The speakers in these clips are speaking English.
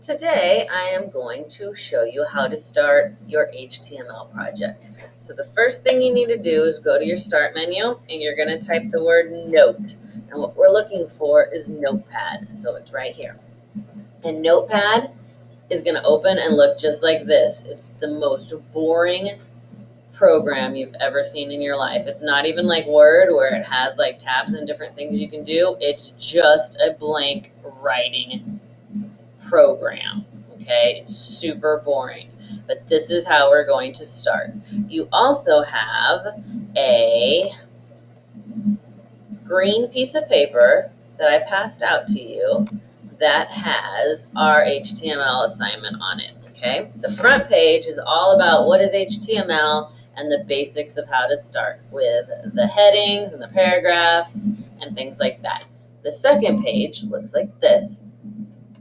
Today, I am going to show you how to start your HTML project. So the first thing you need to do is go to your Start menu, and you're going to type the word Note. And what we're looking for is Notepad, so it's right here. And Notepad is going to open and look just like this. It's the most boring program you've ever seen in your life. It's not even like Word where it has like tabs and different things you can do. It's just a blank writing program. Okay, it's super boring, but this is how we're going to start. You also have a green piece of paper that I passed out to you that has our HTML assignment on it. Okay, the front page is all about what is HTML and the basics of how to start with the headings and the paragraphs and things like that. The second page looks like this.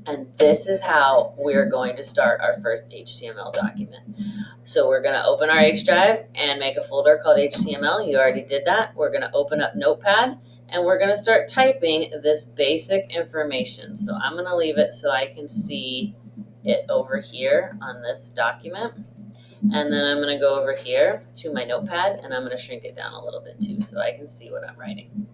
And this is how we're going to start our first HTML document. So we're going to open our H drive and make a folder called HTML. You already did that. We're going to open up Notepad and we're going to start typing this basic information. So I'm going to leave it so I can see it over here on this document. And then I'm going to go over here to my Notepad and I'm going to shrink it down a little bit too so I can see what I'm writing.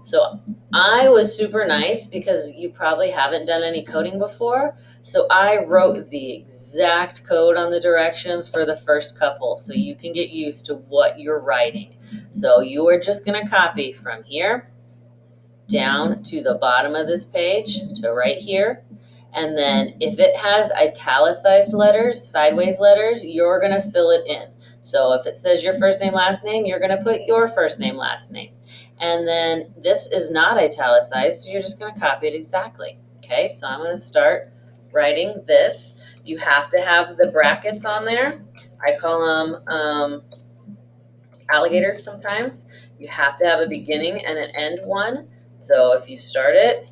So I was super nice because you probably haven't done any coding before. So I wrote the exact code on the directions for the first couple so you can get used to what you're writing. So you are just going to copy from here down to the bottom of this page to right here. And then if it has italicized letters, sideways letters, you're going to fill it in. So if it says your first name, last name, you're going to put your first name, last name. And then this is not italicized, so you're just going to copy it exactly. Okay, so I'm going to start writing this. You have to have the brackets on there. I call them alligator sometimes. You have to have a beginning and an end one. So if you start it,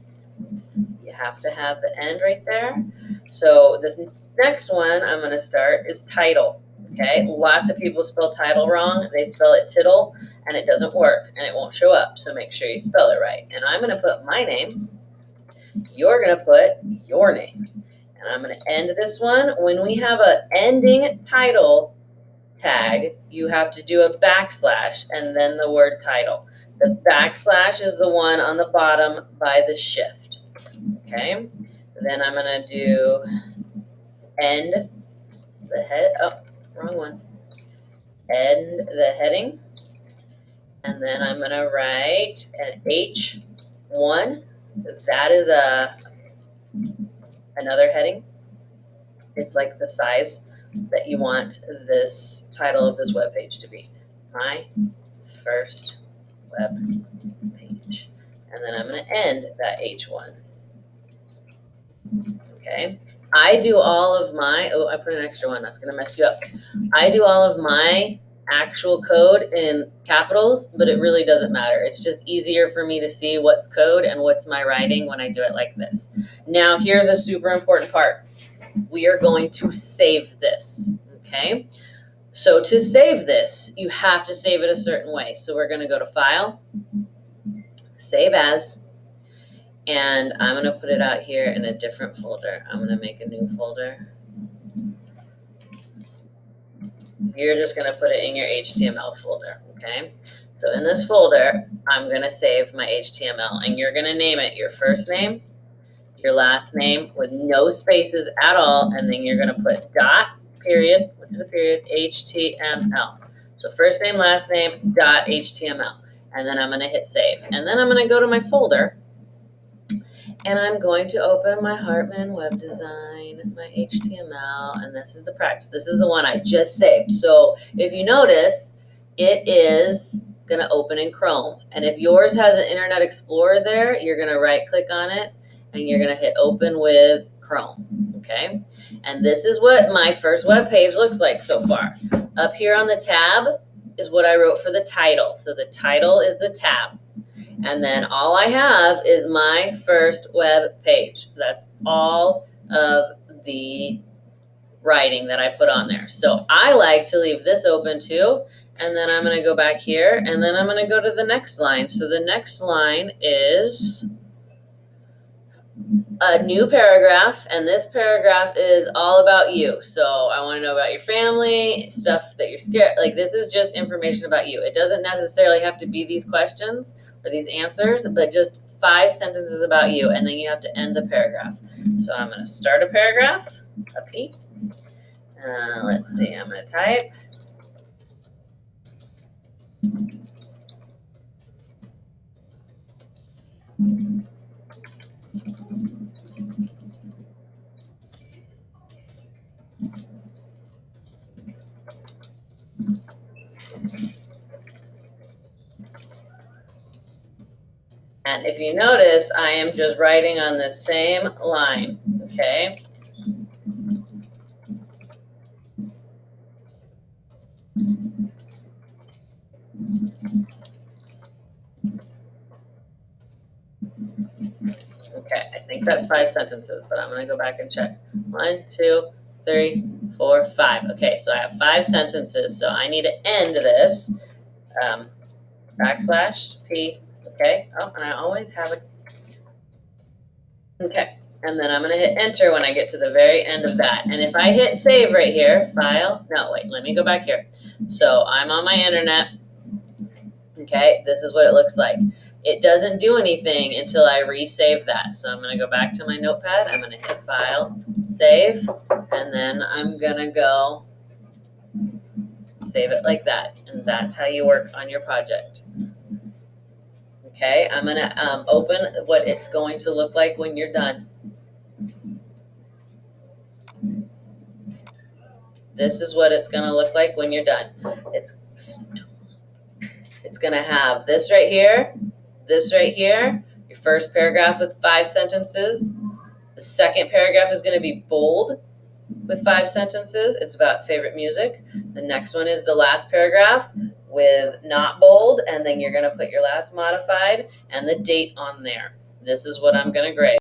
you have to have the end right there. So this next one I'm going to start is title. Okay, lots of people spell title wrong. They spell it tittle, and it doesn't work, and it won't show up. So make sure you spell it right. And I'm going to put my name. You're going to put your name. And I'm going to end this one. When we have an ending title tag, you have to do a backslash and then the word title. The backslash is the one on the bottom by the shift. Okay, then I'm going to do end the head, oh, wrong one. End the heading. And then I'm going to write an H1. That is another heading. It's like the size that you want this title of this web page to be. My first web page. And then I'm going to end that H1. Okay. I do all of my, oh, I put an extra one. That's going to mess you up. I do all of my actual code in capitals, but it really doesn't matter. It's just easier for me to see what's code and what's my writing when I do it like this. Now, here's a super important part. We are going to save this. Okay. So to save this, you have to save it a certain way. So we're going to go to File, Save As, and I'm going to put it out here in a different folder. I'm going to make a new folder. You're just going to put it in your HTML folder, okay? So in this folder, I'm going to save my HTML, and you're going to name it your first name, your last name with no spaces at all, and then you're going to put dot, period, which is a period, HTML. So first name, last name, dot HTML. And then I'm going to hit save. And then I'm going to go to my folder, and I'm going to open my Hartman Web Design, my HTML, and this is the practice. This is the one I just saved. So if you notice, it is going to open in Chrome. And if yours has an Internet Explorer there, you're going to right-click on it, and you're going to hit Open with Chrome, okay? And this is what my first web page looks like so far. Up here on the tab is what I wrote for the title. So the title is the tab. And then all I have is my first web page. That's all of the writing that I put on there. So I like to leave this open too. And then I'm going to go back here and then I'm going to go to the next line. So the next line is a new paragraph, and this paragraph is all about you. So I want to know about your family, stuff that you're scared. Like, this is just information about you. It doesn't necessarily have to be these questions or these answers, but just 5 sentences about you, and then you have to end the paragraph. So I'm going to start a paragraph, a P. Let's see, I'm going to type. And if you notice, I am just writing on the same line, okay? Okay, I think that's 5 sentences, but I'm going to go back and check. 1, 2, 3, 4, 5. Okay, so I have 5 sentences, so I need to end this. Backslash P. Okay, oh, and I always have a. Okay, and then I'm going to hit enter when I get to the very end of that. And if I hit save right here, file, no, wait, let me go back here. So I'm on my internet. Okay, this is what it looks like. It doesn't do anything until I resave that. So I'm going to go back to my notepad. I'm going to hit file, save, and then I'm going to go save it like that. And that's how you work on your project. Okay, I'm going to open what it's going to look like when you're done. This is what it's going to look like when you're done. It's going to have this right here, your first paragraph with 5 sentences. The second paragraph is going to be bold with 5 sentences. It's about favorite music. The next one is the last paragraph with not bold, and then you're going to put your last modified and the date on there. This is what I'm going to grade.